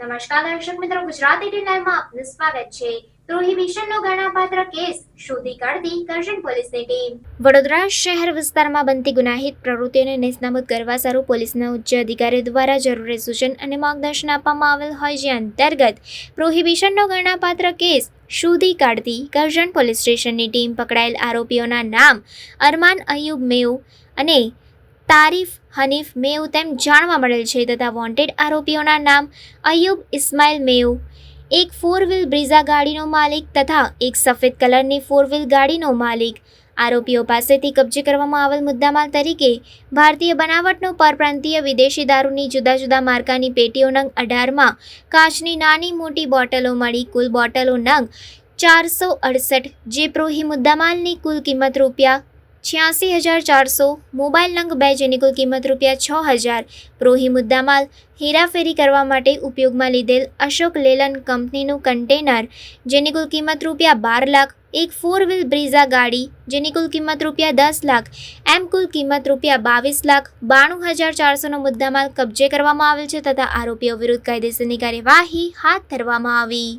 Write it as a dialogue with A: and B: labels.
A: નમસ્કાર દર્શક મિત્રો, ગુજરાત 18 લાઈવમાં આપનું સ્વાગત છે. પ્રોહિબિશનનો ગણનાપાત્ર કેસ શોધી કાઢતી કરજણ પોલીસની ટીમ. વડોદરા શહેર વિસ્તારમાં બનતી ગુનાહિત પ્રવૃત્તિઓને નેસ્તનાબૂદ કરવા સારું પોલીસના ઉચ્ચ અધિકારીઓ દ્વારા જરૂરી સૂચન અને માર્ગદર્શન આપવામાં આવેલ હોય, જે અંતર્ગત પ્રોહિબિશનનો ગણનાપાત્ર કેસ શોધી કાઢતી કરજણ પોલીસ સ્ટેશનની ટીમ પકડાયેલ આરોપીઓના નામ અરમાન અયુબ મેવ અને તારીફ હનીફ મેવ તેમ જાણવા મળેલ છે, તથા વોન્ટેડ આરોપીઓના નામ અયુબ ઇસ્માઇલ મેવ, એક 4 વ્હીલ બ્રીઝા ગાડીનો માલિક તથા એક સફેદ કલરની 4 વ્હીલ ગાડીનો માલિક. આરોપીઓ પાસેથી કબજે કરવામાં આવેલ મુદ્દામાલ તરીકે ભારતીય બનાવટનો પરપ્રાંતીય વિદેશી દારૂની જુદા જુદા માર્કાની પેટીઓ નંગ 18માં કાચની નાની મોટી બોટલો મળી કુલ બોટલો નંગ 468, જે પ્રોહી મુદ્દામાલની કુલ કિંમત ₹86,400, મોબાઈલ નંગ 2 જેની કુલ કિંમત ₹6,000. પ્રોહી મુદ્દામાલ હેરાફેરી કરવા માટે ઉપયોગમાં લીધેલ અશોક લેલન કંપનીનું કન્ટેનર જેની કુલ કિંમત ₹12 લાખ, એક 4 વ્હીલ બ્રીઝા ગાડી જેની કુલ કિંમત ₹10 લાખ, એમ કુલ કિંમત ₹22,92,400નો મુદ્દામાલ કબજે કરવામાં આવેલ છે, તથા આરોપીઓ વિરુદ્ધ કાયદેસરની કાર્યવાહી હાથ ધરવામાં આવી.